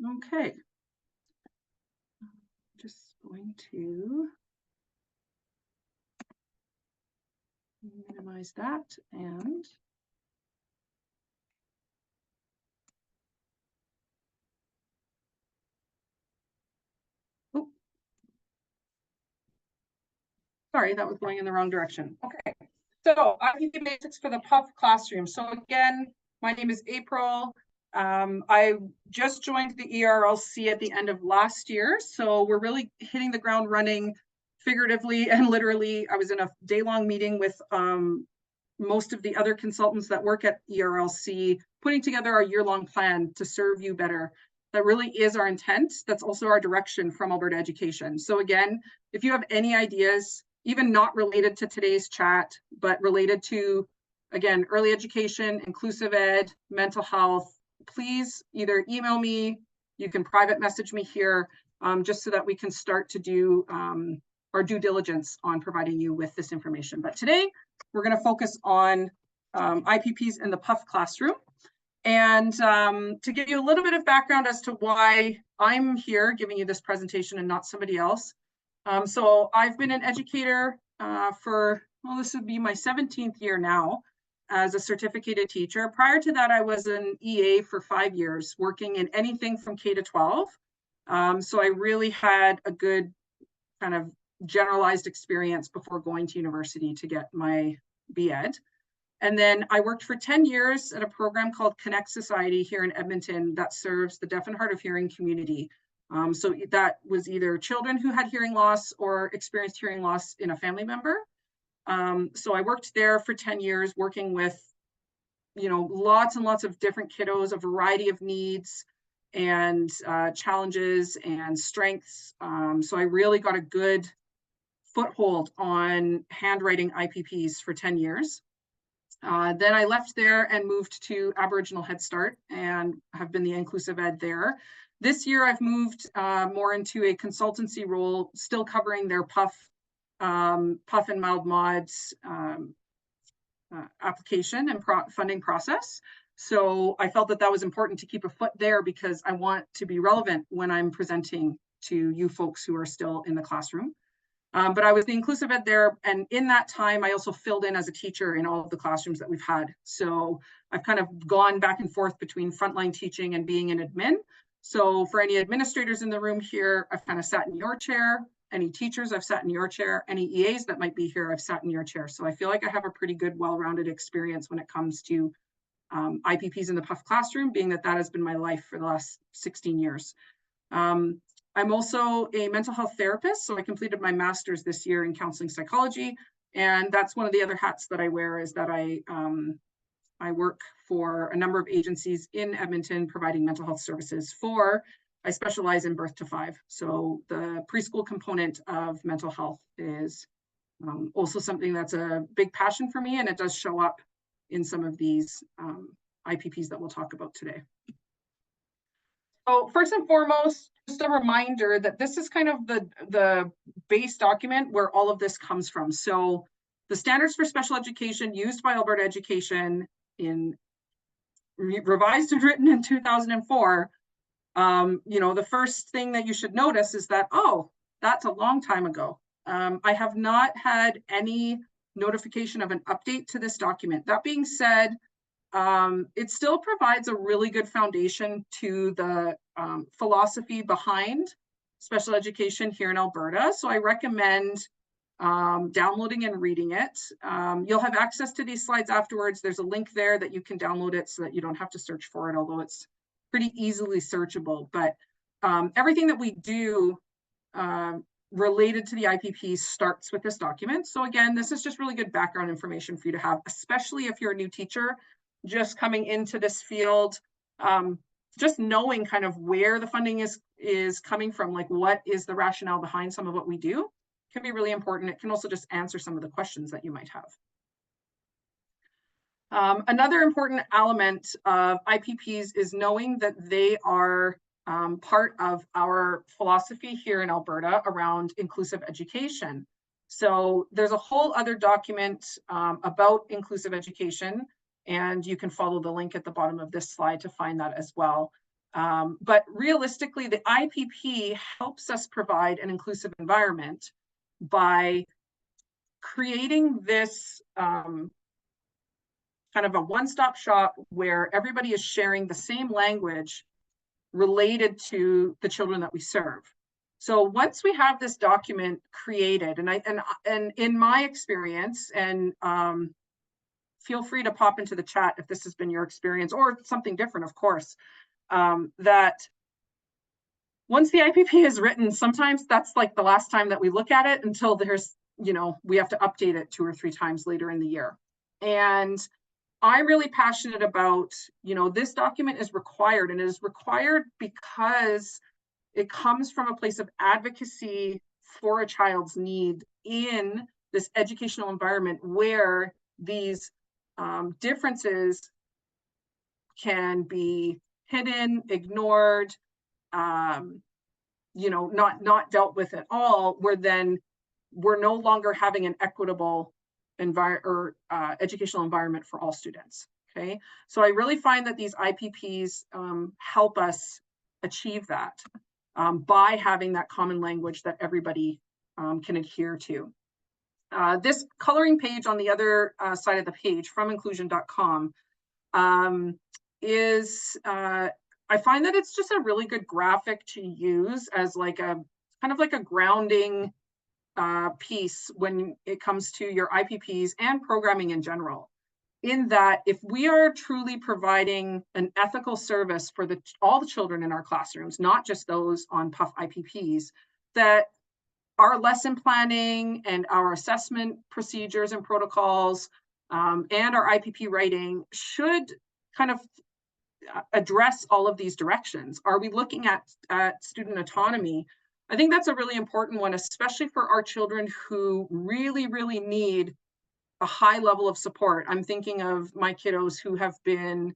Okay. Just going to minimize that and oh, sorry, that was going in the wrong direction. Okay. So IPP basics for the PUF classroom. So again, my name is April. I just joined the ERLC at the end of last year. So we're really hitting the ground running figuratively and literally. I was in a day-long meeting with most of the other consultants that work at ERLC, putting together our year-long plan to serve you better. That really is our intent. That's also our direction from Alberta Education. So again, if you have any ideas, even not related to today's chat, but related to, again, early education, inclusive ed, mental health, please either email me, you can private message me here, just so that we can start to do our due diligence on providing you with this information. But today, we're going to focus on IPPs in the PUF classroom. And to give you a little bit of background as to why I'm here giving you this presentation and not somebody else. So I've been an educator for, well, this would be my 17th year now as a certificated teacher. Prior to that, I was an EA for 5 years, working in anything from K to 12. So I really had a good kind of generalized experience before going to university to get my B.Ed. And then I worked for 10 years at a program called Connect Society here in Edmonton that serves the deaf and hard of hearing community. So that was either children who had hearing loss or experienced hearing loss in a family member. So I worked there for 10 years working with, you know, lots and lots of different kiddos, a variety of needs and challenges and strengths. So I really got a good foothold on handwriting IPPs for 10 years. Then I left there and moved to Aboriginal Head Start and have been the inclusive ed there. This year I've moved more into a consultancy role, still covering their PUF and mild mods application and funding process. So I felt that that was important to keep a foot there because I want to be relevant when I'm presenting to you folks who are still in the classroom. But I was the inclusive ed there. And in that time, I also filled in as a teacher in all of the classrooms that we've had. So I've kind of gone back and forth between frontline teaching and being an admin. So for any administrators in the room here, I've kind of sat in your chair. Any teachers, I've sat in your chair. Any EAs that might be here, I've sat in your chair. So I feel like I have a pretty good, well-rounded experience when it comes to IPPs in the PUF classroom, being that that has been my life for the last 16 years. I'm also a mental health therapist, so I completed my master's this year in counseling psychology, and that's one of the other hats that I wear is that I work for a number of agencies in Edmonton providing mental health services I specialize in birth to 5. So the preschool component of mental health is also something that's a big passion for me, and it does show up in some of these IPPs that we'll talk about today. So first and foremost, just a reminder that this is kind of the base document where all of this comes from. So the standards for special education used by Alberta Education revised and written in 2004. You know, the first thing that you should notice is that, oh, that's a long time ago. I have not had any notification of an update to this document. That being said, it still provides a really good foundation to the philosophy behind special education here in Alberta. So I recommend downloading and reading it. You'll have access to these slides afterwards. There's a link there that you can download it so that you don't have to search for it, although it's pretty easily searchable. But everything that we do related to the IPP starts with this document. So again, this is just really good background information for you to have, especially if you're a new teacher just coming into this field, just knowing kind of where the funding is coming from, like what is the rationale behind some of what we do, can be really important. It can also just answer some of the questions that you might have. Another important element of IPPs is knowing that they are part of our philosophy here in Alberta around inclusive education. So there's a whole other document about inclusive education, and you can follow the link at the bottom of this slide to find that as well. But realistically, the IPP helps us provide an inclusive environment by creating this kind of a one-stop shop where everybody is sharing the same language related to the children that we serve. So once we have this document created, and in my experience, and feel free to pop into the chat if this has been your experience or something different, of course, that once the IPP is written, sometimes that's like the last time that we look at it until there's, we have to update it 2 or 3 times later in the year. And I'm really passionate about, this document is required, and it is required because it comes from a place of advocacy for a child's need in this educational environment where these differences can be hidden, ignored, not dealt with at all, where then we're no longer having an equitable educational environment for all students. Okay, so I really find that these IPPs help us achieve that by having that common language that everybody can adhere to. This coloring page on the other side of the page from inclusion.com is, I find that it's just a really good graphic to use as like a kind of like a grounding piece when it comes to your IPPs and programming in general. In that, if we are truly providing an ethical service for all the children in our classrooms, not just those on PUF IPPs, that our lesson planning and our assessment procedures and protocols and our IPP writing should kind of address all of these directions. Are we looking at student autonomy? I think that's a really important one, especially for our children who really, really need a high level of support. I'm thinking of my kiddos who have been,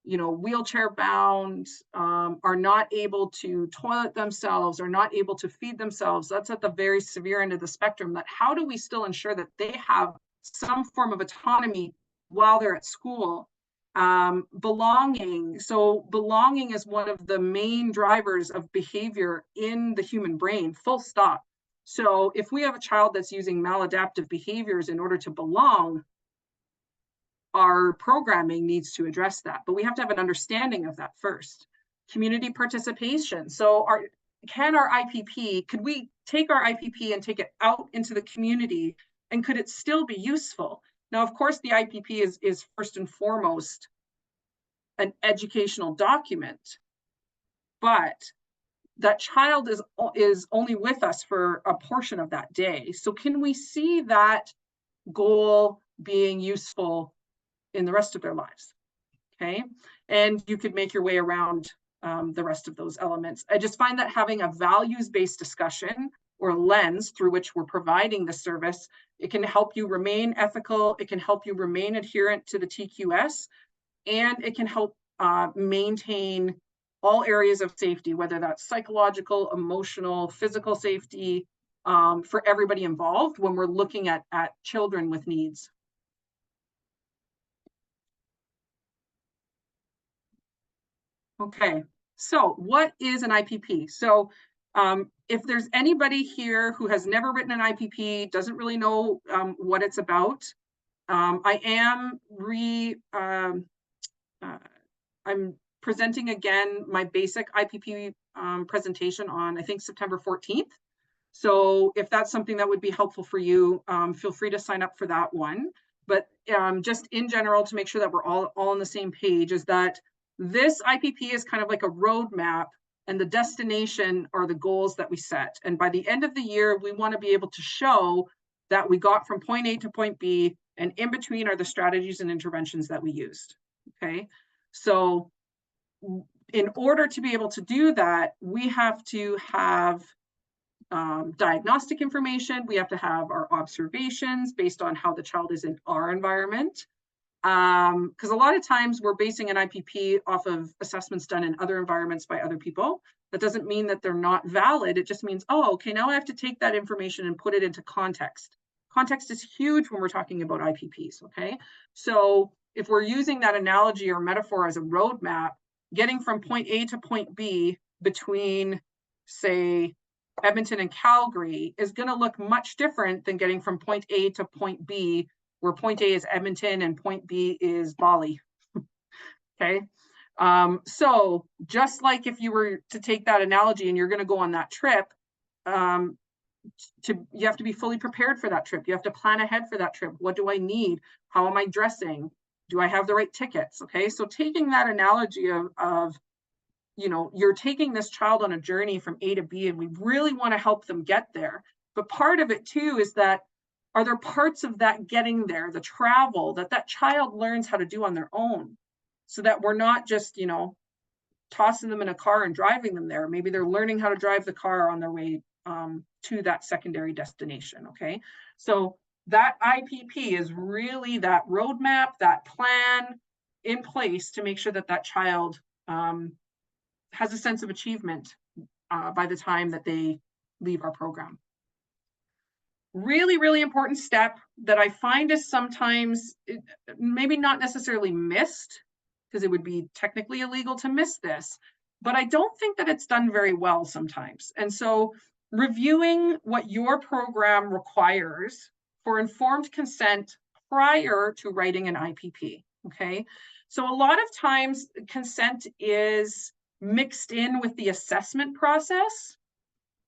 wheelchair bound, are not able to toilet themselves, are not able to feed themselves. That's at the very severe end of the spectrum. That how do we still ensure that they have some form of autonomy while they're at school? Belonging. So belonging is one of the main drivers of behavior in the human brain, full stop. So if we have a child that's using maladaptive behaviors in order to belong, our programming needs to address that. But we have to have an understanding of that first. Community participation. So could we take our IPP and take it out into the community, and could it still be useful? Now, of course, the IPP is first and foremost an educational document, but that child is only with us for a portion of that day. So can we see that goal being useful in the rest of their lives? Okay, and you could make your way around the rest of those elements. I just find that having a values-based discussion or lens through which we're providing the service, it can help you remain ethical, it can help you remain adherent to the TQS, and it can help maintain all areas of safety, whether that's psychological, emotional, physical safety, for everybody involved when we're looking at children with needs. Okay, so what is an IPP? So if there's anybody here who has never written an IPP, doesn't really know what it's about, I'm presenting again my basic IPP presentation on, I think, September 14th. So if that's something that would be helpful for you, feel free to sign up for that one. But just in general, to make sure that we're all on the same page, is that this IPP is kind of like a roadmap, and the destination are the goals that we set. And by the end of the year, we want to be able to show that we got from point A to point B, and in between are the strategies and interventions that we used. Okay, so in order to be able to do that, we have to have diagnostic information. We have to have our observations based on how the child is in our environment. Because a lot of times we're basing an IPP off of assessments done in other environments by other people. That doesn't mean that they're not valid. It just means, oh, okay, now I have to take that information and put it into context. Context is huge when we're talking about IPPs, okay? So if we're using that analogy or metaphor as a roadmap, getting from point A to point B between, say, Edmonton and Calgary is going to look much different than getting from point A to point B, where point A is Edmonton and point B is Bali. Okay. So just like if you were to take that analogy and you're going to go on that trip, you have to be fully prepared for that trip. You have to plan ahead for that trip. What do I need? How am I dressing? Do I have the right tickets? Okay. So taking that analogy of you're taking this child on a journey from A to B, and we really want to help them get there. But part of it too is that, are there parts of that getting there, the travel, that child learns how to do on their own, so that we're not just, tossing them in a car and driving them there. Maybe they're learning how to drive the car on their way to that secondary destination, okay? So that IPP is really that roadmap, that plan in place to make sure that child has a sense of achievement by the time that they leave our program. Really, really important step that I find is sometimes maybe not necessarily missed, because it would be technically illegal to miss this, but I don't think that it's done very well sometimes. And so reviewing what your program requires for informed consent prior to writing an IPP, okay? So a lot of times consent is mixed in with the assessment process.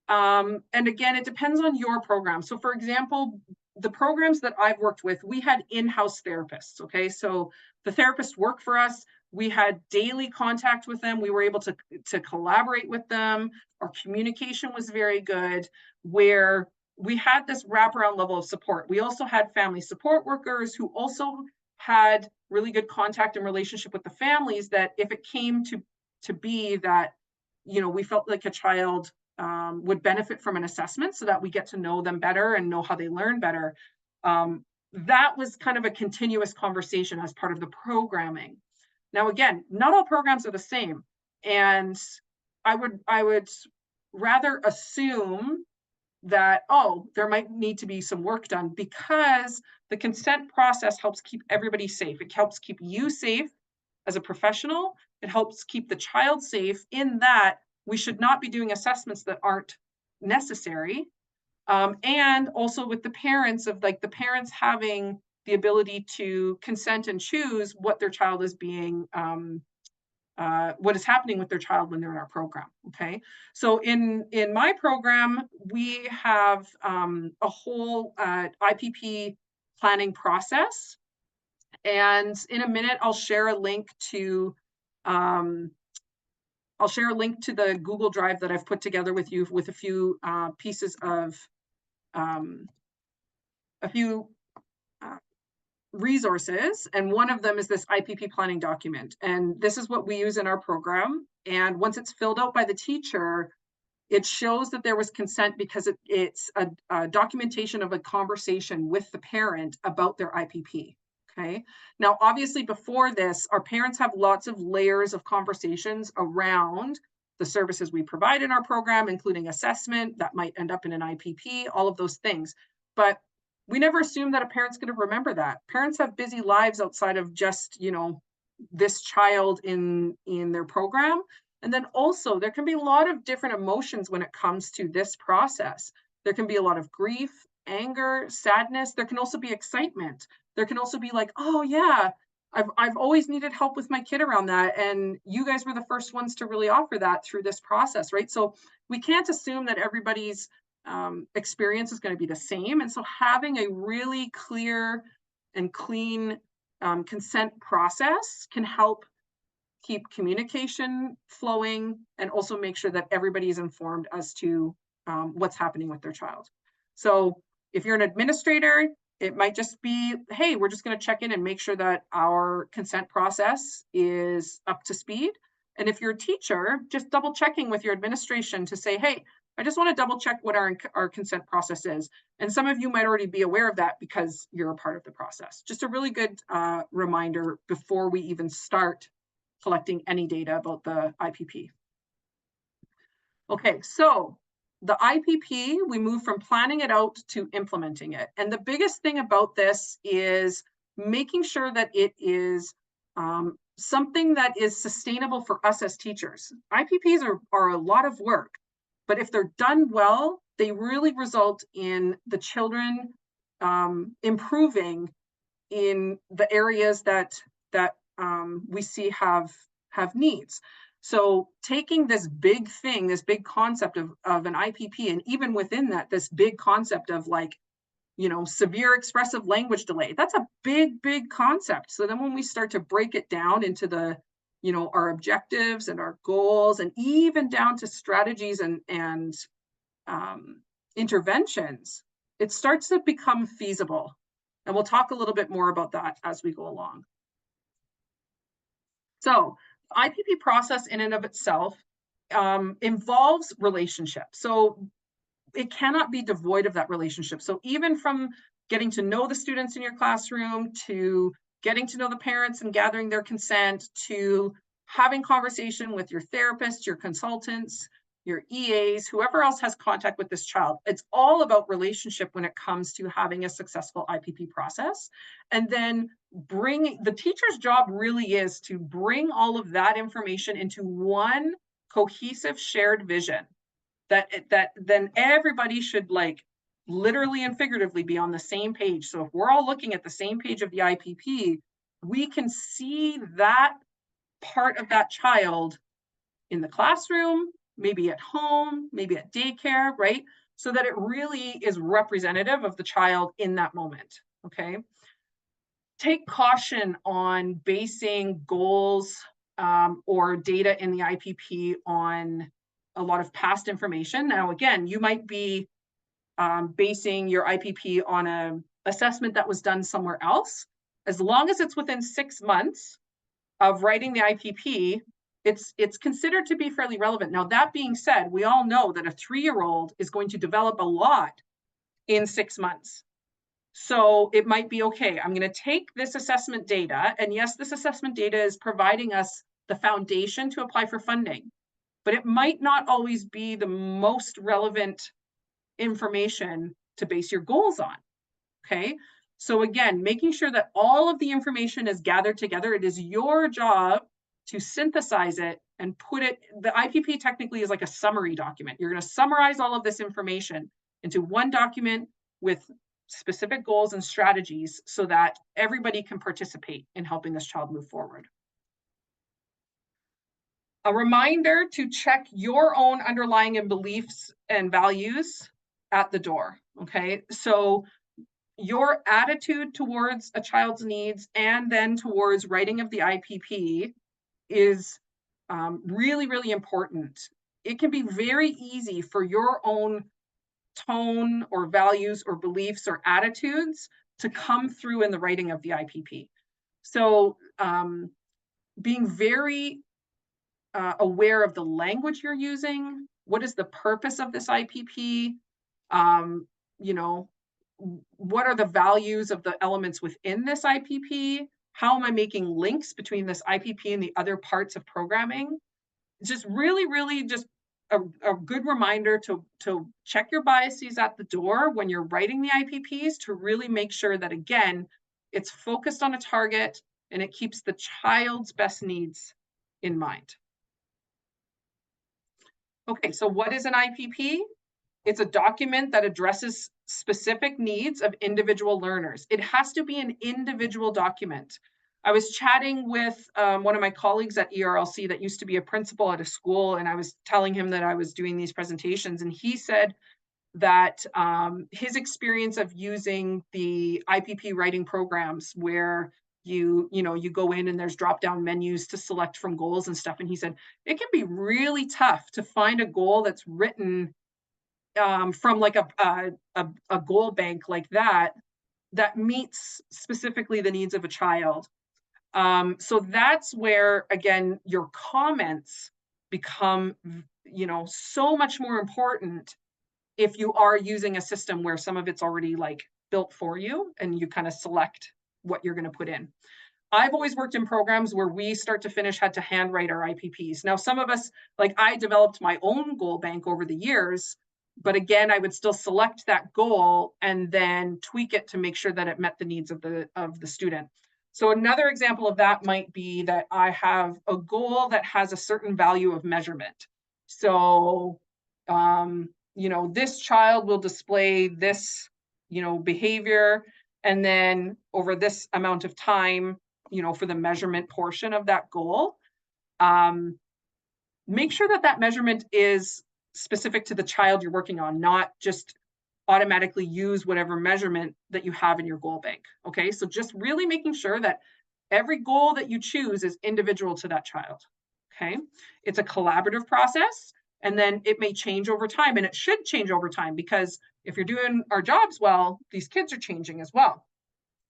And again, it depends on your program. So for example, the programs that I've worked with, we had in-house therapists, okay? So the therapists work for us. We had daily contact with them. We were able to collaborate with them. Our communication was very good, where we had this wraparound level of support. We also had family support workers who also had really good contact and relationship with the families, that if it came to be that, we felt like a child would benefit from an assessment, so that we get to know them better and know how they learn better. That was kind of a continuous conversation as part of the programming. Now, again, not all programs are the same. And I would rather assume that, there might need to be some work done, because the consent process helps keep everybody safe. It helps keep you safe as a professional. It helps keep the child safe, in that we should not be doing assessments that aren't necessary. And also with the parents, of the parents having the ability to consent and choose what their child is being, what is happening with their child when they're in our program, okay? So in my program, we have a whole IPP planning process. And in a minute, I'll share a link to the Google Drive that I've put together with you, with a few pieces of resources. And one of them is this IPP planning document. And this is what we use in our program. And once it's filled out by the teacher, it shows that there was consent, because it's a documentation of a conversation with the parent about their IPP. Okay. Now, obviously, before this, our parents have lots of layers of conversations around the services we provide in our program, including assessment that might end up in an IPP, all of those things. But we never assume that a parent's going to remember that. Parents have busy lives outside of just, this child in their program. And then also there can be a lot of different emotions when it comes to this process. There can be a lot of grief, anger, sadness. There can also be excitement. There can also be like, oh yeah, I've always needed help with my kid around that. And you guys were the first ones to really offer that through this process, right? So we can't assume that everybody's experience is going to be the same. And so having a really clear and clean consent process can help keep communication flowing, and also make sure that everybody is informed as to what's happening with their child. So if you're an administrator, it might just be, hey, we're just going to check in and make sure that our consent process is up to speed. And if you're a teacher, just double checking with your administration to say, hey, I just want to double check what our consent process is. And some of you might already be aware of that because you're a part of the process. Just a really good reminder before we even start collecting any data about the IPP. Okay, so the IPP, we move from planning it out to implementing it. And the biggest thing about this is making sure that it is something that is sustainable for us as teachers. IPPs are a lot of work, but if they're done well, they really result in the children improving in the areas that we see have needs. So taking this big thing, this big concept of an IPP, and even within that, this big concept of like, you know, severe expressive language delay, that's a big concept. So then when we start to break it down into the, you know, our objectives and our goals, and even down to strategies and interventions, it starts to become feasible. And we'll talk a little bit more about that as we go along. So IPP process in and of itself involves relationship. So it cannot be devoid of that relationship. So even from getting to know the students in your classroom, to getting to know the parents and gathering their consent, to having conversation with your therapists, your consultants, your EAs, whoever else has contact with this child. It's all about relationship when it comes to having a successful IPP process. And then the teacher's job really is to bring all of that information into one cohesive shared vision that then everybody should, like, literally and figuratively be on the same page. So if we're all looking at the same page of the IPP, we can see that part of that child in the classroom, maybe at home, maybe at daycare, right? So that it really is representative of the child in that moment, okay? Take caution on basing goals or data in the IPP on a lot of past information. Now, again, you might be basing your IPP on an assessment that was done somewhere else. As long as it's within 6 months of writing the IPP, it's considered to be fairly relevant. Now, that being said, we all know that a 3-year-old is going to develop a lot in 6 months. So it might be, okay, I'm going to take this assessment data, and yes, this assessment data is providing us the foundation to apply for funding, but it might not always be the most relevant information to base your goals on, okay? So again, making sure that all of the information is gathered together. It is your job to synthesize it and put it, the IPP technically is like a summary document. You're going to summarize all of this information into one document with specific goals and strategies so that everybody can participate in helping this child move forward. A reminder to check your own underlying and beliefs and values at the door, okay? So your attitude towards a child's needs and then towards writing of the IPP is really important. It can be very easy for your own tone or values or beliefs or attitudes to come through in the writing of the IPP. So being very aware of the language you're using. What is the purpose of this IPP? You know, what are the values of the elements within this IPP? How am I making links between this IPP and the other parts of programming? Just really just a good reminder to check your biases at the door when you're writing the IPPs, to really make sure that, again, it's focused on a target and it keeps the child's best needs in mind. Okay, so what is an IPP? It's a document that addresses specific needs of individual learners. It has to be an individual document. I was chatting with one of my colleagues at ERLC that used to be a principal at a school, and I was telling him that I was doing these presentations, and he said that his experience of using the IPP writing programs where you go in and there's drop-down menus to select from goals and stuff, and he said it can be really tough to find a goal that's written from like a goal bank like that meets specifically the needs of a child. So that's where, again, your comments become, so much more important if you are using a system where some of it's already like built for you and you kind of select what you're going to put in. I've always worked in programs where we start to finish had to handwrite our IPPs. Now, some of us, like I developed my own goal bank over the years, but again, I would still select that goal and then tweak it to make sure that it met the needs of the student. So another example of that might be that I have a goal that has a certain value of measurement. So, you know, this child will display this, you know, behavior, and then over this amount of time, you know, for the measurement portion of that goal, make sure that that measurement is specific to the child you're working on, not just automatically use whatever measurement that you have in your goal bank. Okay, so just really making sure that every goal that you choose is individual to that child. Okay, it's a collaborative process, and then it may change over time, and it should change over time, because if you're doing our jobs well, these kids are changing as well.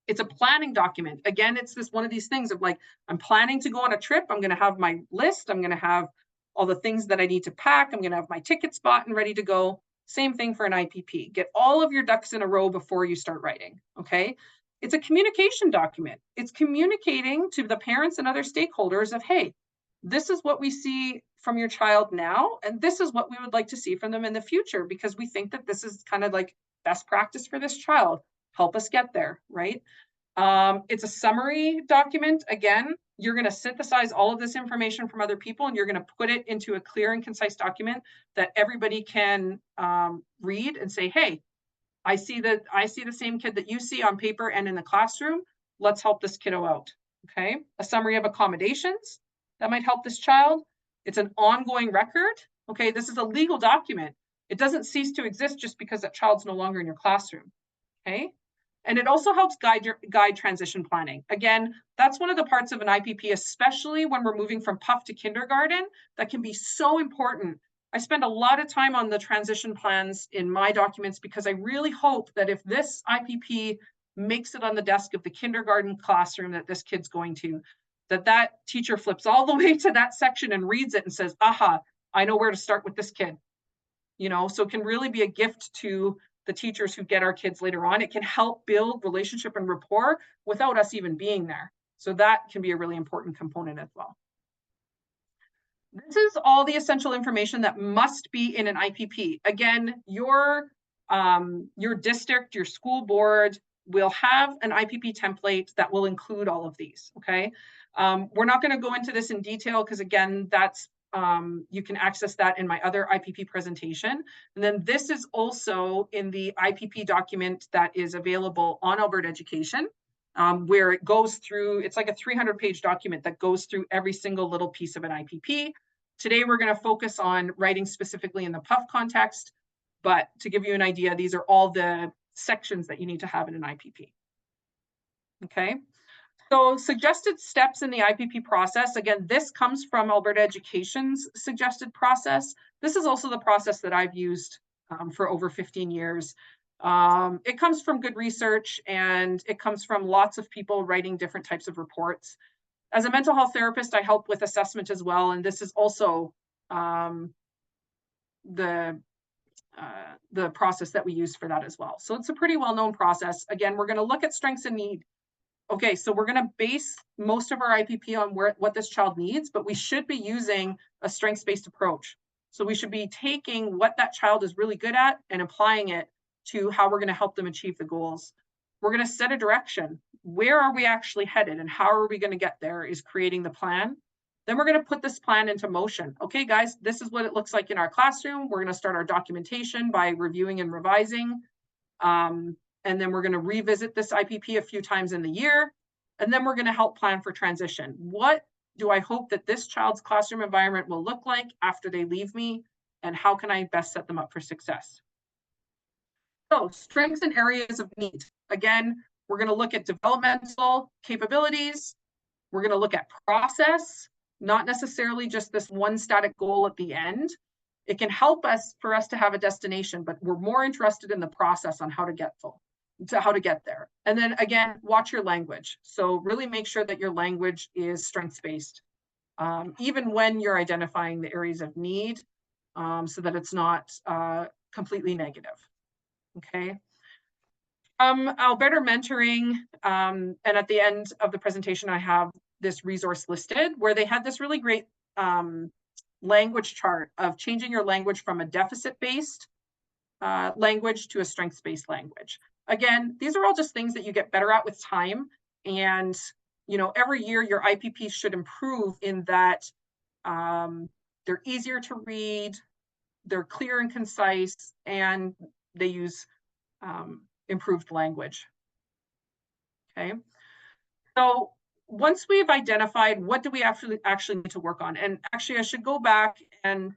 It's a planning document. Again, it's this one of these things of like, I'm planning to go on a trip. I'm going to have my list. I'm going to have all the things that I need to pack. I'm going to have my tickets bought and ready to go. Same thing for an IPP. Get all of your ducks in a row before you start writing. Okay. It's a communication document. It's communicating to the parents and other stakeholders of, hey, this is what we see from your child now, and this is what we would like to see from them in the future, because we think that this is kind of like best practice for this child. Help us get there, right? It's a summary document. Again, you're going to synthesize all of this information from other people, and you're going to put it into a clear and concise document that everybody can read and say, hey, I see the same kid that you see on paper and in the classroom. Let's help this kiddo out. Okay. A summary of accommodations that might help this child. It's an ongoing record. Okay. This is a legal document. It doesn't cease to exist just because that child's no longer in your classroom. Okay. And it also helps guide transition planning. Again, that's one of the parts of an IPP, especially when we're moving from PUF to kindergarten, that can be so important. I spend a lot of time on the transition plans in my documents, because I really hope that if this IPP makes it on the desk of the kindergarten classroom that this kid's going to, that teacher flips all the way to that section and reads it and says, aha, I know where to start with this kid. You know, so it can really be a gift to the teachers who get our kids later on. It can help build relationship and rapport without us even being there. So that can be a really important component as well. This is all the essential information that must be in an IPP. Again, your district, your school board will have an IPP template that will include all of these, okay? We're not going to go into this in detail, because again, that's you can access that in my other IPP presentation. And then this is also in the IPP document that is available on Alberta Education, where it goes through, it's like a 300-page document that goes through every single little piece of an IPP. Today, we're going to focus on writing specifically in the PUF context, but to give you an idea, these are all the sections that you need to have in an IPP. Okay. So suggested steps in the IPP process, again, this comes from Alberta Education's suggested process. This is also the process that I've used for over 15 years. It comes from good research, and it comes from lots of people writing different types of reports. As a mental health therapist, I help with assessment as well, and this is also the process that we use for that as well. So it's a pretty well-known process. Again, we're going to look at strengths and need. Okay, so we're going to base most of our IPP on what this child needs, but we should be using a strengths-based approach. So we should be taking what that child is really good at and applying it to how we're going to help them achieve the goals. We're going to set a direction. Where are we actually headed, and how are we going to get there is creating the plan. Then we're going to put this plan into motion. Okay, guys, this is what it looks like in our classroom. We're going to start our documentation by reviewing and revising. And then we're going to revisit this IPP a few times in the year. And then we're going to help plan for transition. What do I hope that this child's classroom environment will look like after they leave me? And how can I best set them up for success? So strengths and areas of need. Again, we're going to look at developmental capabilities. We're going to look at process, not necessarily just this one static goal at the end. It can help us for us to have a destination, but we're more interested in the process on how to get there. And then again, watch your language. So really make sure that your language is strengths-based, even when you're identifying the areas of need, so that it's not completely negative. Okay. Alberta Mentoring, and at the end of the presentation, I have this resource listed where they had this really great language chart of changing your language from a deficit-based language to a strengths-based language. Again, these are all just things that you get better at with time, and you know, every year your IPPs should improve in that they're easier to read, they're clear and concise, and they use improved language. Okay, so once we've identified what do we actually need to work on, and actually I should go back, and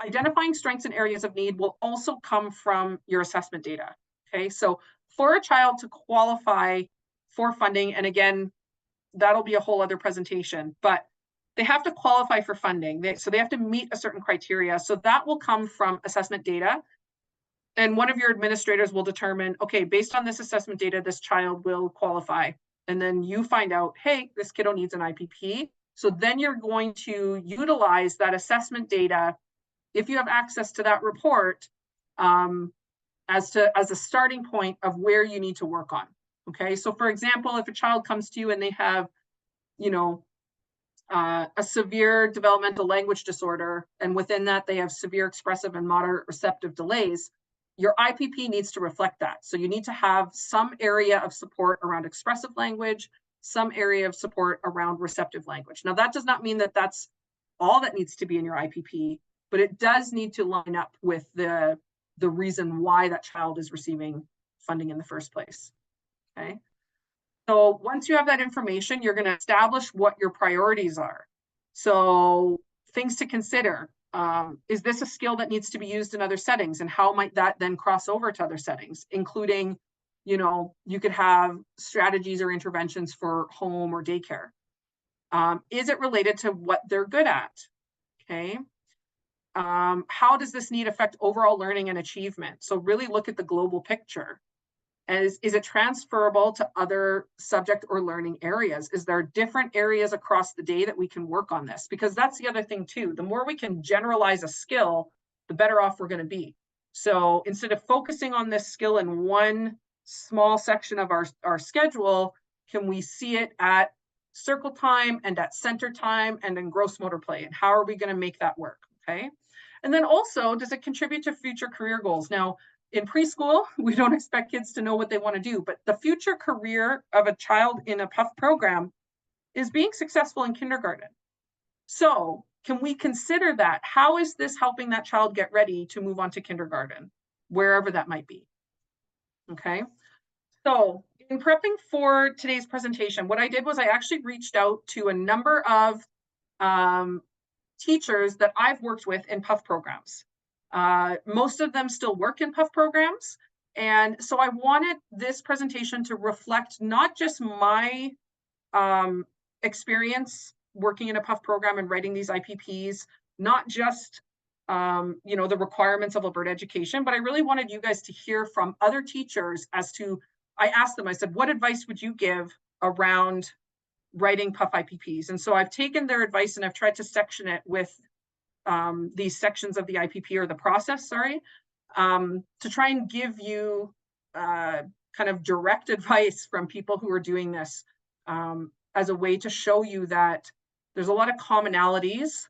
identifying strengths and areas of need will also come from your assessment data. Okay, so for a child to qualify for funding, and again, that'll be a whole other presentation, but they have to qualify for funding. So they have to meet a certain criteria. So that will come from assessment data. And one of your administrators will determine, okay, based on this assessment data, this child will qualify. And then you find out, hey, this kiddo needs an IPP. So then you're going to utilize that assessment data, if you have access to that report, as a starting point of where you need to work on. Okay, so for example, if a child comes to you and they have, you know, a severe developmental language disorder, and within that they have severe expressive and moderate receptive delays, your IPP needs to reflect that. So you need to have some area of support around expressive language, some area of support around receptive language. Now, that does not mean that that's all that needs to be in your IPP, but it does need to line up with the reason why that child is receiving funding in the first place. Okay. So once you have that information, you're going to establish what your priorities are. So things to consider. Is this a skill that needs to be used in other settings? And how might that then cross over to other settings, including, you know, you could have strategies or interventions for home or daycare. Is it related to what they're good at? Okay. How does this need affect overall learning and achievement? So really look at the global picture. Is it transferable to other subject or learning areas? Is there different areas across the day that we can work on this? Because that's the other thing too. The more we can generalize a skill, the better off we're going to be. So instead of focusing on this skill in one small section of our schedule, can we see it at circle time and at center time and in gross motor play? And how are we going to make that work? Okay. And then also, does it contribute to future career goals? Now, in preschool, we don't expect kids to know what they want to do, but the future career of a child in a PUF program is being successful in kindergarten. So can we consider that? How is this helping that child get ready to move on to kindergarten, wherever that might be? Okay. So in prepping for today's presentation, what I did was I actually reached out to a number of teachers that I've worked with in PUF programs. Most of them still work in PUF programs. And so I wanted this presentation to reflect not just my experience working in a PUF program and writing these IPPs, not just you know, the requirements of Alberta Education, but I really wanted you guys to hear from other teachers as to, I asked them, I said, what advice would you give around writing PUF IPPs? And so I've taken their advice and I've tried to section it with these sections of the IPP, or the process, sorry, to try and give you kind of direct advice from people who are doing this as a way to show you that there's a lot of commonalities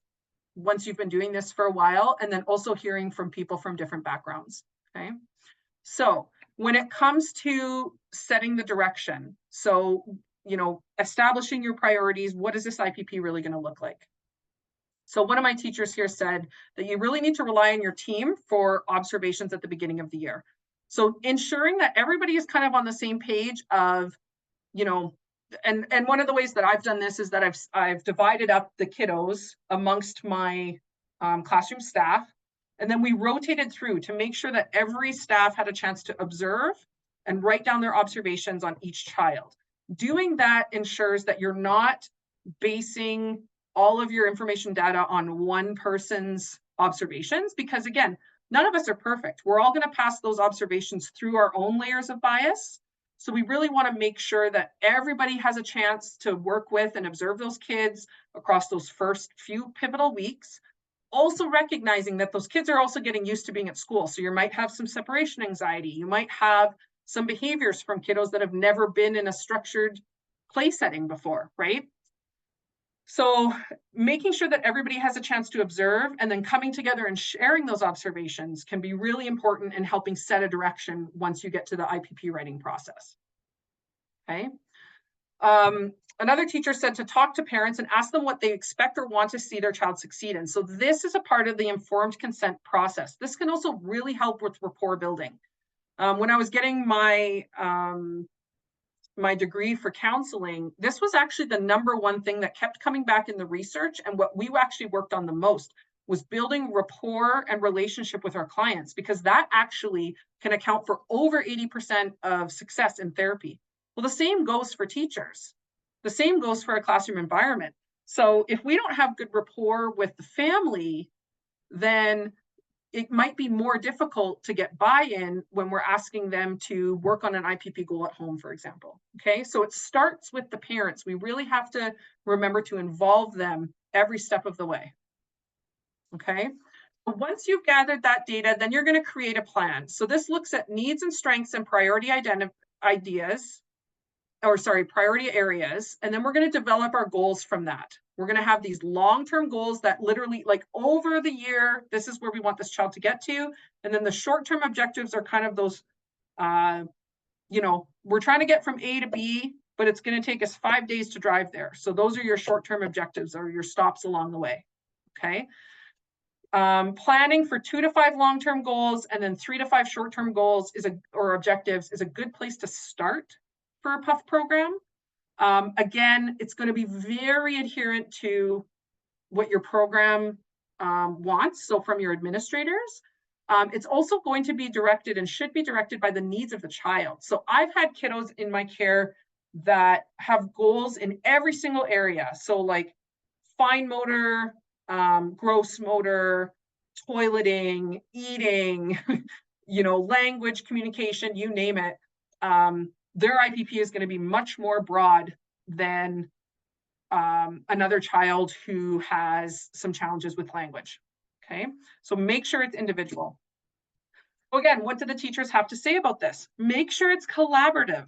once you've been doing this for a while, and then also hearing from people from different backgrounds. Okay, so when it comes to setting the direction, so, you know, establishing your priorities, what is this IPP really going to look like? So one of my teachers here said that you really need to rely on your team for observations at the beginning of the year. So ensuring that everybody is kind of on the same page of, you know, and one of the ways that I've done this is that I've divided up the kiddos amongst my classroom staff, and then we rotated through to make sure that every staff had a chance to observe and write down their observations on each child. Doing that ensures that you're not basing all of your information data on one person's observations, because again, none of us are perfect. We're all going to pass those observations through our own layers of bias. So we really want to make sure that everybody has a chance to work with and observe those kids across those first few pivotal weeks. Also recognizing that those kids are also getting used to being at school. So you might have some separation anxiety. You might have some behaviors from kiddos that have never been in a structured play setting before, right? So making sure that everybody has a chance to observe and then coming together and sharing those observations can be really important in helping set a direction once you get to the IPP writing process. Okay. Another teacher said to talk to parents and ask them what they expect or want to see their child succeed in. So this is a part of the informed consent process. This can also really help with rapport building. When I was getting my my degree for counseling, this was actually the #1 thing that kept coming back in the research, and what we actually worked on the most was building rapport and relationship with our clients, because that actually can account for over 80% of success in therapy. Well, the same goes for teachers. The same goes for a classroom environment. So if we don't have good rapport with the family, then it might be more difficult to get buy-in when we're asking them to work on an IPP goal at home, for example. Okay, so it starts with the parents. We really have to remember to involve them every step of the way. Okay, once you've gathered that data, then you're going to create a plan. So this looks at needs and strengths and priority priority areas, and then we're going to develop our goals from that. We're going to have these long-term goals that literally, like, over the year, this is where we want this child to get to. And then the short-term objectives are kind of those, you know, we're trying to get from A to B, but it's going to take us 5 days to drive there. So those are your short-term objectives, or your stops along the way. Okay. Planning for 2 to 5 long-term goals and then 3 to 5 short-term goals or objectives is a good place to start for a PUF program. Again, it's going to be very adherent to what your program wants, so from your administrators. It's also going to be directed and should be directed by the needs of the child. So I've had kiddos in my care that have goals in every single area. So like fine motor, gross motor, toileting, eating, you know, language, communication, you name it. Their IPP is going to be much more broad than another child who has some challenges with language. Okay, so make sure it's individual. So again, what do the teachers have to say about this? Make sure it's collaborative,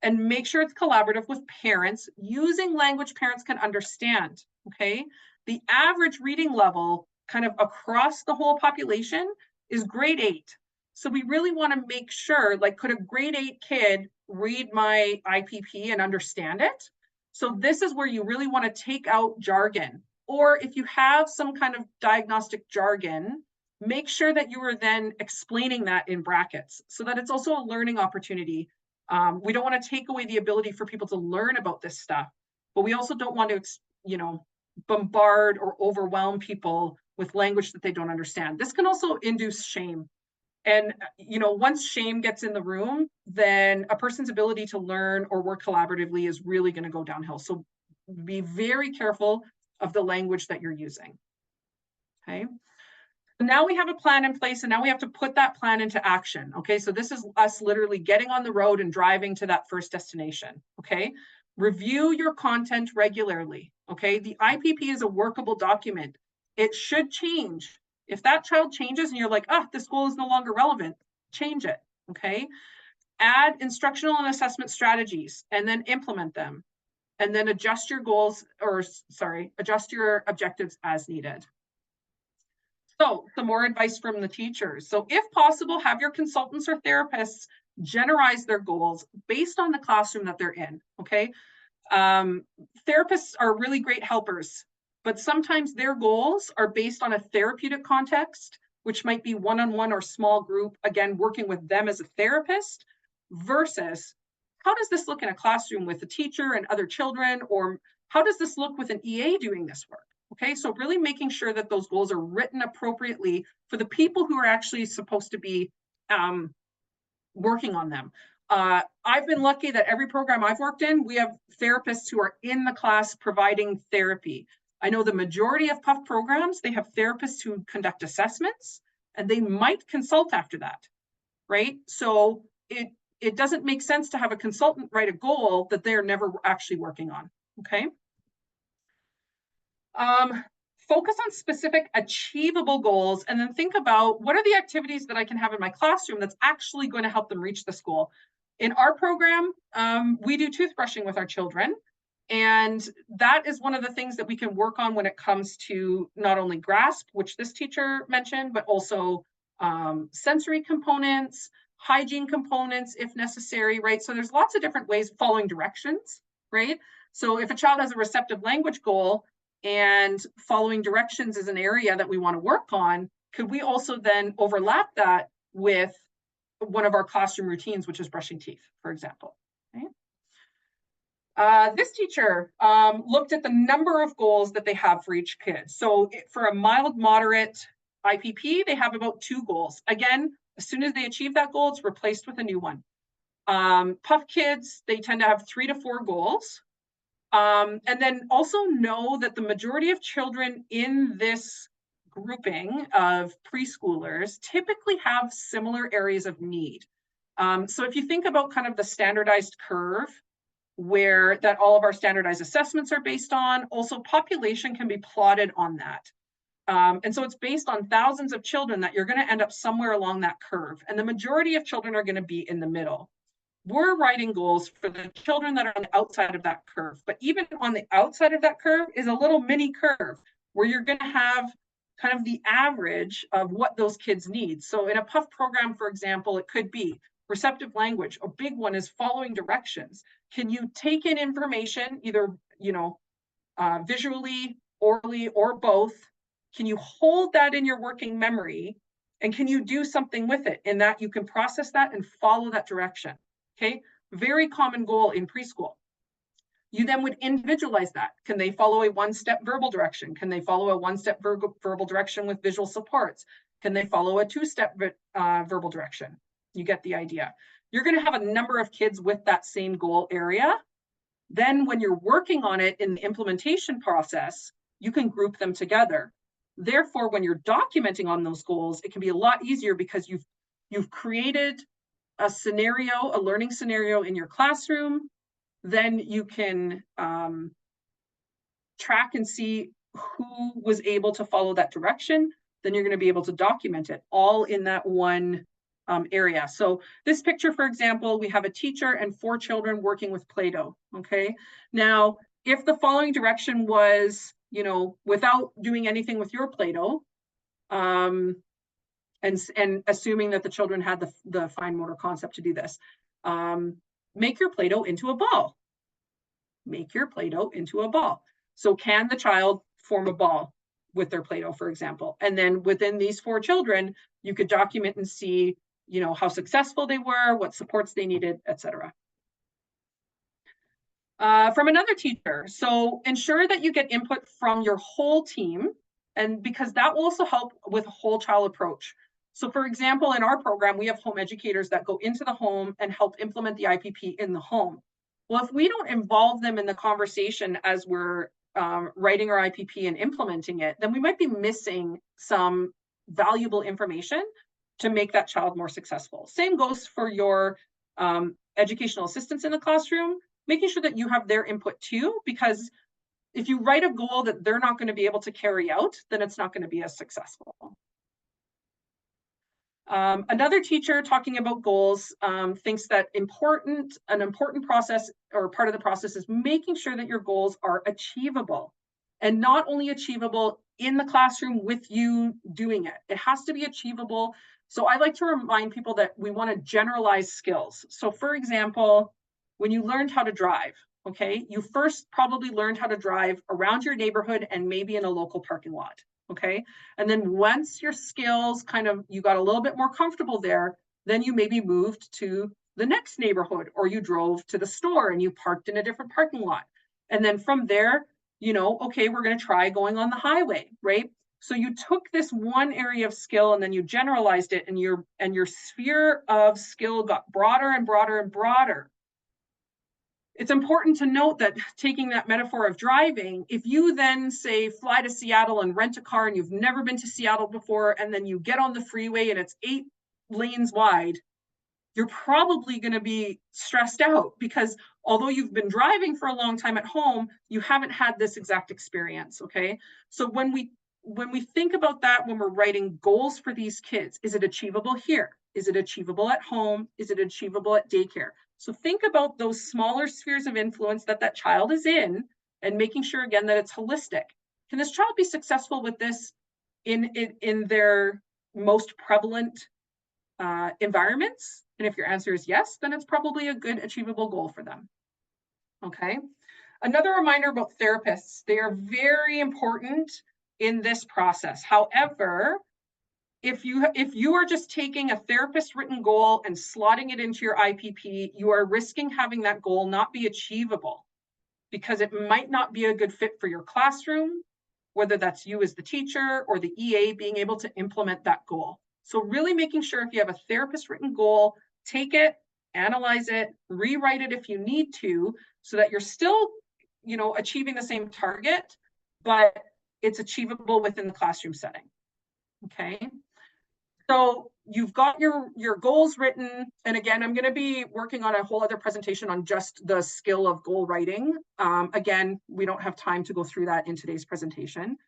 and make sure it's collaborative with parents using language parents can understand. Okay, the average reading level kind of across the whole population is grade 8. So we really want to make sure, like, could a grade 8 kid read my IPP and understand it? So this is where you really want to take out jargon. Or if you have some kind of diagnostic jargon, make sure that you are then explaining that in brackets so that it's also a learning opportunity. We don't want to take away the ability for people to learn about this stuff, but we also don't want to, you know, bombard or overwhelm people with language that they don't understand. This can also induce shame. And, you know, once shame gets in the room, then a person's ability to learn or work collaboratively is really going to go downhill. So be very careful of the language that you're using. Okay. So now we have a plan in place, and now we have to put that plan into action. Okay. So this is us literally getting on the road and driving to that first destination. Okay. Review your content regularly. Okay. The IPP is a workable document. It should change. If that child changes and you're like, oh, this goal is no longer relevant, change it, okay? Add instructional and assessment strategies and then implement them. And then adjust your goals, adjust your objectives as needed. So some more advice from the teachers. So if possible, have your consultants or therapists generalize their goals based on the classroom that they're in, okay? Therapists are really great helpers, but sometimes their goals are based on a therapeutic context, which might be one-on-one or small group, again, working with them as a therapist, versus how does this look in a classroom with a teacher and other children, or how does this look with an EA doing this work? Okay, so really making sure that those goals are written appropriately for the people who are actually supposed to be working on them. I've been lucky that every program I've worked in, we have therapists who are in the class providing therapy. I know the majority of PUF programs, they have therapists who conduct assessments, and they might consult after that, right? So it doesn't make sense to have a consultant write a goal that they're never actually working on, okay? Focus on specific achievable goals, and then think about what are the activities that I can have in my classroom that's actually going to help them reach this goal. In our program, we do toothbrushing with our children. And that is one of the things that we can work on when it comes to not only grasp, which this teacher mentioned, but also sensory components, hygiene components, if necessary, right? So there's lots of different ways, following directions, right? So if a child has a receptive language goal and following directions is an area that we want to work on, could we also then overlap that with one of our classroom routines, which is brushing teeth, for example? Okay. This teacher looked at the number of goals that they have for each kid. So for a mild, moderate IPP, they have about 2 goals. Again, as soon as they achieve that goal, it's replaced with a new one. PUF kids, they tend to have 3 to 4 goals. And then also know that the majority of children in this grouping of preschoolers typically have similar areas of need. So if you think about kind of the standardized curve where that all of our standardized assessments are based on, also population can be plotted on that. And so it's based on thousands of children that you're going to end up somewhere along that curve. And the majority of children are going to be in the middle. We're writing goals for the children that are on the outside of that curve. But even on the outside of that curve is a little mini curve where you're going to have kind of the average of what those kids need. So in a PUF program, for example, it could be receptive language. A big one is following directions. Can you take in information, either, visually, orally, or both? Can you hold that in your working memory? And can you do something with it in that you can process that and follow that direction? Okay, very common goal in preschool. You then would individualize that. Can they follow a one-step verbal direction? Can they follow a one-step verbal direction with visual supports? Can they follow a 2-step verbal direction? You get the idea. You're going to have a number of kids with that same goal area. Then when you're working on it in the implementation process, you can group them together. Therefore, when you're documenting on those goals, it can be a lot easier because you've created a scenario, a learning scenario in your classroom. Then you can track and see who was able to follow that direction. Then you're going to be able to document it all in that one area. So this picture, for example, we have a teacher and 4 children working with Play-Doh. Okay. Now, if the following direction was, without doing anything with your Play-Doh, and assuming that the children had the fine motor concept to do this, make your Play-Doh into a ball. Make your Play-Doh into a ball. So can the child form a ball with their Play-Doh, for example? And then within these 4 children, you could document and see, how successful they were, what supports they needed, etc. From another teacher, so ensure that you get input from your whole team, and because that will also help with a whole child approach. So for example, in our program, we have home educators that go into the home and help implement the IPP in the home. Well, if we don't involve them in the conversation as we're writing our IPP and implementing it, then we might be missing some valuable information to make that child more successful. Same goes for your educational assistants in the classroom, making sure that you have their input too, because if you write a goal that they're not going to be able to carry out, then it's not going to be as successful. Another teacher talking about goals thinks that an important process or part of the process is making sure that your goals are achievable, and not only achievable in the classroom with you doing it. It has to be achievable. So I like to remind people that we want to generalize skills. So for example, when you learned how to drive, okay, you first probably learned how to drive around your neighborhood and maybe in a local parking lot. Okay. And then once your skills you got a little bit more comfortable there, then you maybe moved to the next neighborhood, or you drove to the store and you parked in a different parking lot. And then from there, okay, we're going to try going on the highway, right? So you took this one area of skill and then you generalized it, and your sphere of skill got broader and broader and broader. It's important to note that taking that metaphor of driving, if you then say fly to Seattle and rent a car and you've never been to Seattle before, and then you get on the freeway and it's 8 lanes wide, you're probably going to be stressed out because although you've been driving for a long time at home, you haven't had this exact experience. Okay. So when we think about that, when we're writing goals for these kids, is it achievable here? Is it achievable at home? Is it achievable at daycare? So think about those smaller spheres of influence that child is in, and making sure again that it's holistic. Can this child be successful with this in their most prevalent environments? And if your answer is yes, then it's probably a good achievable goal for them. Okay. Another reminder about therapists, they are very important in this process. However, if you are just taking a therapist written goal and slotting it into your IPP, you are risking having that goal not be achievable because it might not be a good fit for your classroom, whether that's you as the teacher or the EA being able to implement that goal. So really making sure if you have a therapist written goal, take it, analyze it, rewrite it if you need to, so that you're still, achieving the same target, but it's achievable within the classroom setting. Okay. So you've got your goals written. And again, I'm going to be working on a whole other presentation on just the skill of goal writing. Again, we don't have time to go through that in today's presentation.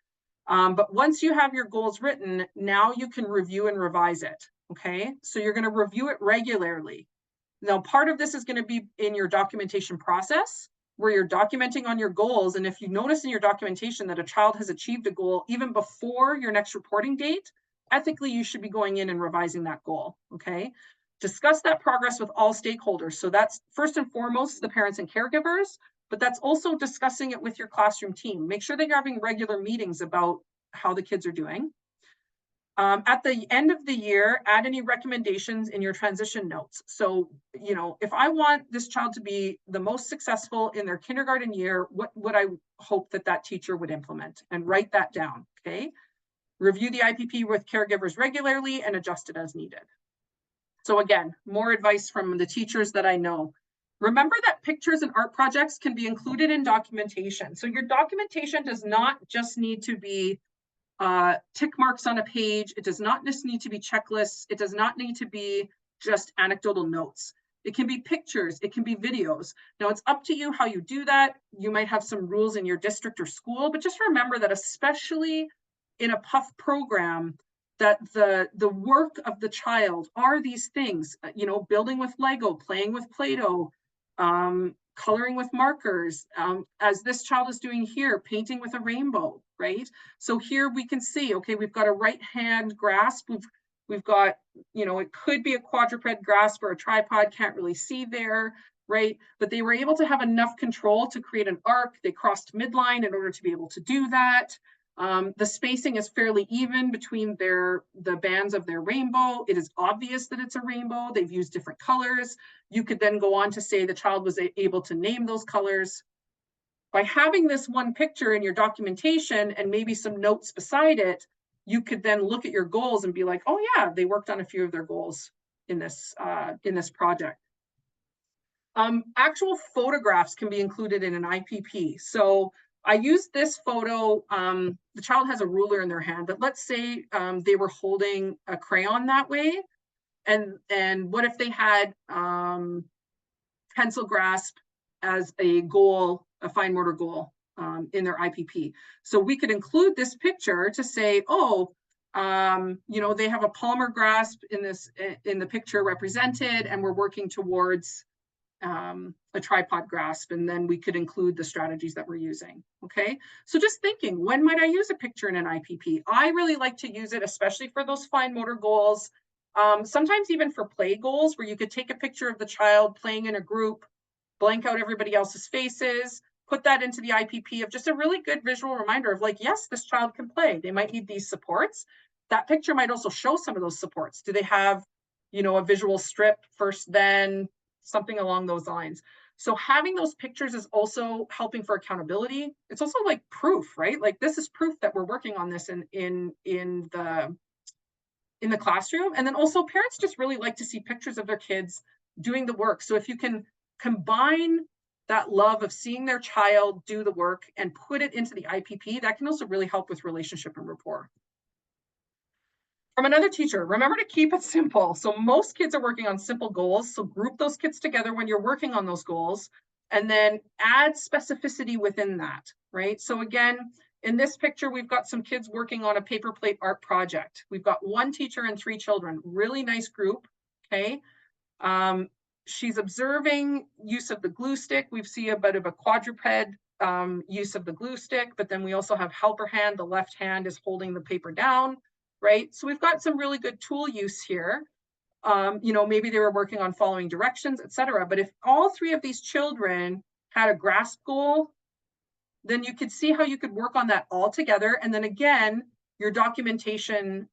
But once you have your goals written, now you can review and revise it. Okay, so you're going to review it regularly. Now, part of this is going to be in your documentation process, where you're documenting on your goals. And if you notice in your documentation that a child has achieved a goal even before your next reporting date, ethically, you should be going in and revising that goal, okay? Discuss that progress with all stakeholders. So that's first and foremost the parents and caregivers, but that's also discussing it with your classroom team. Make sure that you're having regular meetings about how the kids are doing. At the end of the year, add any recommendations in your transition notes. So, if I want this child to be the most successful in their kindergarten year, what would I hope that teacher would implement? And write that down, okay? Review the IPP with caregivers regularly and adjust it as needed. So again, more advice from the teachers that I know. Remember that pictures and art projects can be included in documentation. So your documentation does not just need to be tick marks on a page. It does not just need to be checklists. It does not need to be just anecdotal notes. It can be pictures. It can be videos. Now, it's up to you how you do that. You might have some rules in your district or school, but just remember that especially in a PUF program, that the work of the child are these things, building with Lego, playing with Play-Doh, coloring with markers, as this child is doing here, painting with a rainbow, right? So here we can see, okay, we've got a right hand grasp. We've got, it could be a quadruped grasp or a tripod, can't really see there, right? But they were able to have enough control to create an arc. They crossed midline in order to be able to do that. The spacing is fairly even between the bands of their rainbow. It is obvious that it's a rainbow. They've used different colors. You could then go on to say the child was able to name those colors. By having this one picture in your documentation and maybe some notes beside it, you could then look at your goals and be like, oh yeah, they worked on a few of their goals in this project. Actual photographs can be included in an IPP. So I used this photo. The child has a ruler in their hand, but let's say they were holding a crayon that way. And what if they had pencil grasp as a goal, a fine motor goal in their IPP. So we could include this picture to say, oh, they have a palmar grasp in the picture represented, and we're working towards a tripod grasp, and then we could include the strategies that we're using. Okay, so just thinking, when might I use a picture in an IPP? I really like to use it, especially for those fine motor goals. Sometimes even for play goals, where you could take a picture of the child playing in a group, blank out everybody else's faces, put that into the IPP of just a really good visual reminder of like, yes, this child can play. They might need these supports. That picture might also show some of those supports. Do they have, a visual strip first, then something along those lines? So having those pictures is also helping for accountability. It's also like proof, right? Like this is proof that we're working on this in the classroom. And then also parents just really like to see pictures of their kids doing the work. So if you can combine that love of seeing their child do the work and put it into the IPP, that can also really help with relationship and rapport. From another teacher, remember to keep it simple. So most kids are working on simple goals. So group those kids together when you're working on those goals, and then add specificity within that, right? So again, in this picture, we've got some kids working on a paper plate art project. We've got one teacher and 3 children, really nice group, okay? She's observing use of the glue stick. We see a bit of a quadruped use of the glue stick, but then we also have helper hand. The left hand is holding the paper down, right? So we've got some really good tool use here. Maybe they were working on following directions, etc. But if all 3 of these children had a grasp goal then you could see how you could work on that all together. And then again, your documentation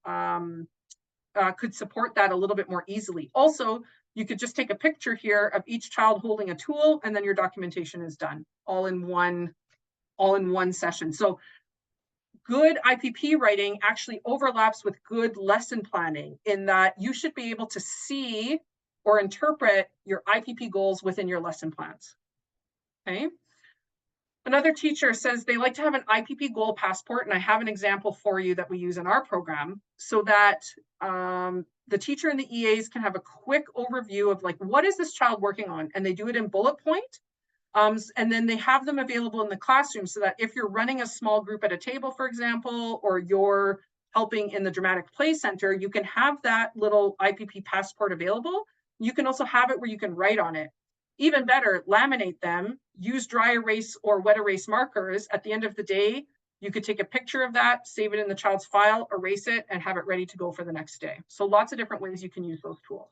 could support that a little bit more easily. Also, you could just take a picture here of each child holding a tool, and then your documentation is done all in one session. So good IPP writing actually overlaps with good lesson planning in that you should be able to see or interpret your IPP goals within your lesson plans. Okay. Another teacher says they like to have an IPP goal passport, and I have an example for you that we use in our program so that the teacher and the EAs can have a quick overview of like, what is this child working on? And they do it in bullet point. And then they have them available in the classroom so that if you're running a small group at a table, for example, or you're helping in the dramatic play center, you can have that little IPP passport available. You can also have it where you can write on it. Even better, laminate them, use dry erase or wet erase markers. At the end of the day, you could take a picture of that, save it in the child's file, erase it, and have it ready to go for the next day. So lots of different ways you can use those tools.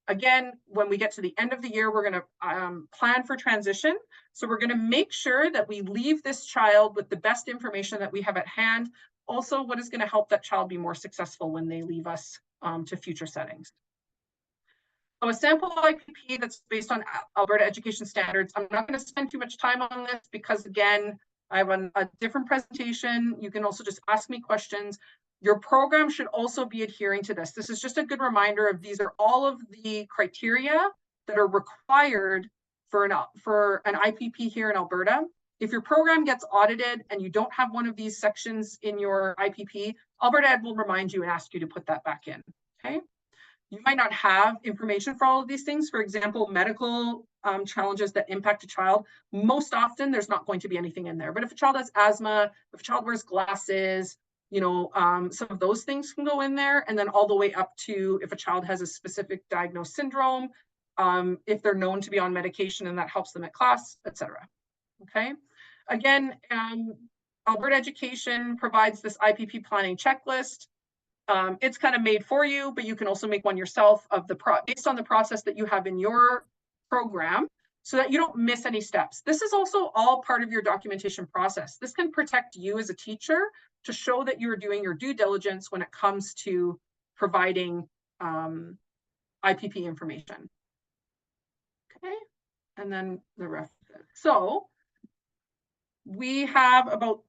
Again, when we get to the end of the year, we're going to plan for transition. So we're going to make sure that we leave this child with the best information that we have at hand. Also, what is going to help that child be more successful when they leave us to future settings. So a sample IPP that's based on Alberta Education standards. I'm not going to spend too much time on this because, again, I have a different presentation. You can also just ask me questions. Your program should also be adhering to this. This is just a good reminder of these are all of the criteria that are required for an IPP here in Alberta. If your program gets audited and you don't have one of these sections in your IPP, Alberta Ed will remind you and ask you to put that back in, okay? You might not have information for all of these things. For example, medical challenges that impact a child. Most often, there's not going to be anything in there. But if a child has asthma, if a child wears glasses, you know, some of those things can go in there. And then all the way up to if a child has a specific diagnosed syndrome, if they're known to be on medication and that helps them at class, etc. Okay. Again, Alberta Education provides this IPP planning checklist. It's kind of made for you, but you can also make one yourself of based on the process that you have in your program so that you don't miss any steps. This is also all part of your documentation process. This can protect you as a teacher to show that you're doing your due diligence when it comes to providing IPP information. Okay, and then the rest of it. So we have about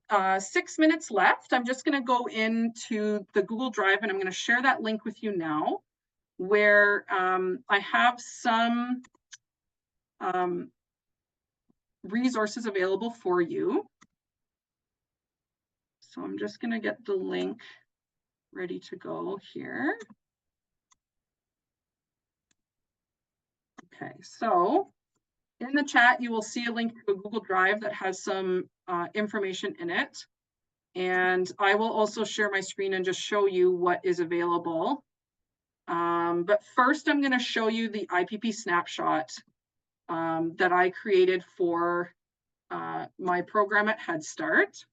6 minutes left. I'm just going to go into the Google Drive and I'm going to share that link with you now, where I have some resources available for you. So I'm just going to get the link ready to go here. Okay, so in the chat, you will see a link to a Google Drive that has some information in it. And I will also share my screen and just show you what is available. But first, I'm going to show you the IPP snapshot that I created for my program at Head Start.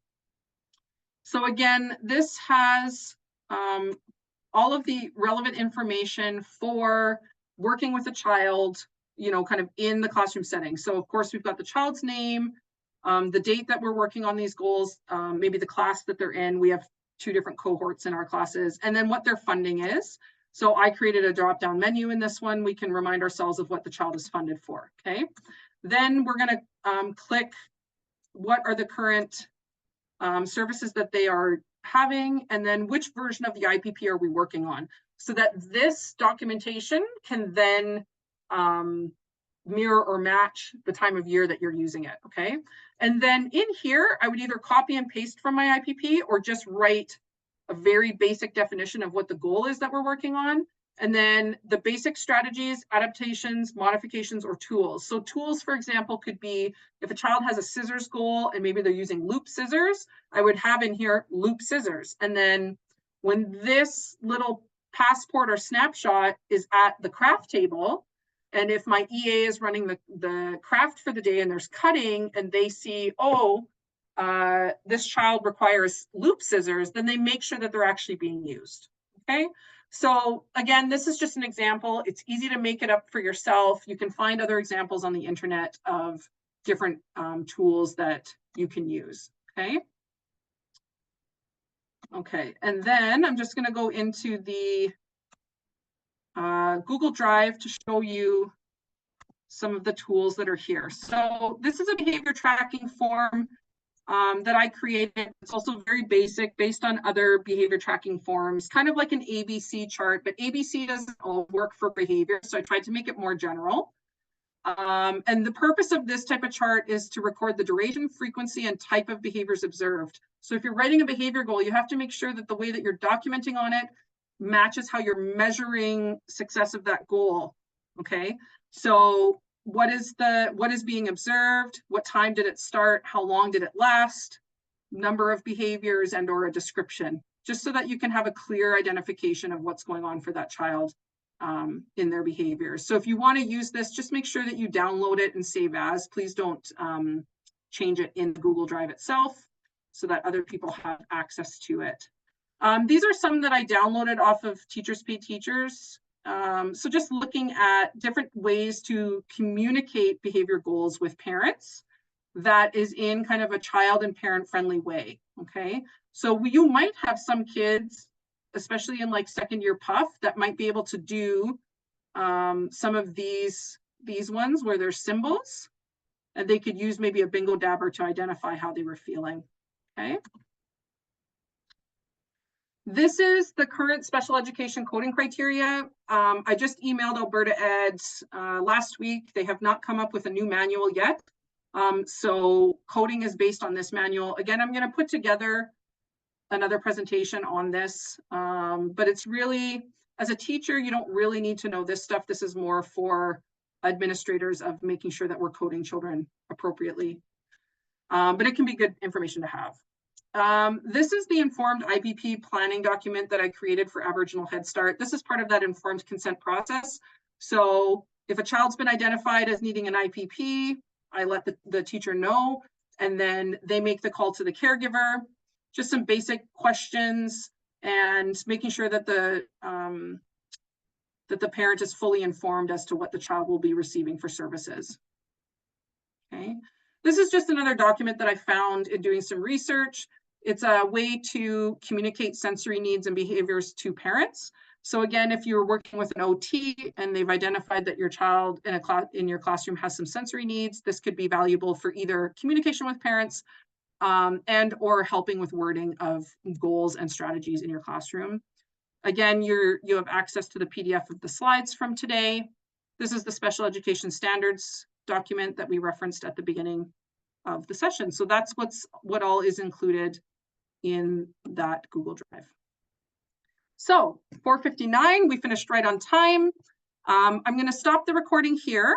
So again, this has all of the relevant information for working with a child, you know, kind of in the classroom setting. So of course, we've got the child's name, the date that we're working on these goals, maybe the class that they're in. We have 2 different cohorts in our classes, and then what their funding is. So I created a drop-down menu in this one. We can remind ourselves of what the child is funded for, okay? Then we're gonna click what are the current services that they are having, and then which version of the IPP are we working on, so that this documentation can then mirror or match the time of year that you're using it, okay? And then in here, I would either copy and paste from my IPP or just write a very basic definition of what the goal is that we're working on. And then the basic strategies, adaptations, modifications, or tools. So tools, for example, could be if a child has a scissors goal and maybe they're using loop scissors, I would have in here loop scissors. And then when this little passport or snapshot is at the craft table, and if my EA is running the craft for the day and there's cutting and they see, oh, this child requires loop scissors, then they make sure that they're actually being used, okay? So again, this is just an example. It's easy to make it up for yourself. You can find other examples on the internet of different tools that you can use, okay? Okay, and then I'm just gonna go into the Google Drive to show you some of the tools that are here. So this is a behavior tracking form that I created. It's also very basic, based on other behavior tracking forms, kind of like an ABC chart, but ABC doesn't all work for behavior, so I tried to make it more general. And the purpose of this type of chart is to record the duration, frequency, and type of behaviors observed. So if you're writing a behavior goal, you have to make sure that the way that you're documenting on it matches how you're measuring success of that goal, okay? So what is being observed? What time did it start? How long did it last? Number of behaviors and or a description, just so that you can have a clear identification of what's going on for that child in their behaviors. So if you want to use this, just make sure that you download it and save as. Please don't change it in Google Drive itself so that other people have access to it. These are some that I downloaded off of Teachers Pay Teachers. So just looking at different ways to communicate behavior goals with parents that is in kind of a child and parent friendly way, okay? So you might have some kids, especially in like second year PUF, that might be able to do some of these ones where there's symbols, and they could use maybe a bingo dabber to identify how they were feeling, okay? This is the current special education coding criteria. I just emailed Alberta Ed last week. They have not come up with a new manual yet. So coding is based on this manual. Again, I'm going to put together another presentation on this, but it's really, as a teacher, you don't really need to know this stuff. This is more for administrators of making sure that we're coding children appropriately. But it can be good information to have. This is the informed IPP planning document that I created for Aboriginal Head Start. This is part of that informed consent process. So if a child's been identified as needing an IPP, I let the teacher know, and then they make the call to the caregiver. Just some basic questions and making sure that the parent is fully informed as to what the child will be receiving for services. Okay, this is just another document that I found in doing some research. It's a way to communicate sensory needs and behaviors to parents. So again, if you're working with an OT and they've identified that your child in your classroom has some sensory needs, this could be valuable for either communication with parents and or helping with wording of goals and strategies in your classroom. Again, you have access to the PDF of the slides from today. This is the special education standards document that we referenced at the beginning of the session. So that's what all is included in that Google Drive. So 4:59, we finished right on time. I'm going to stop the recording here.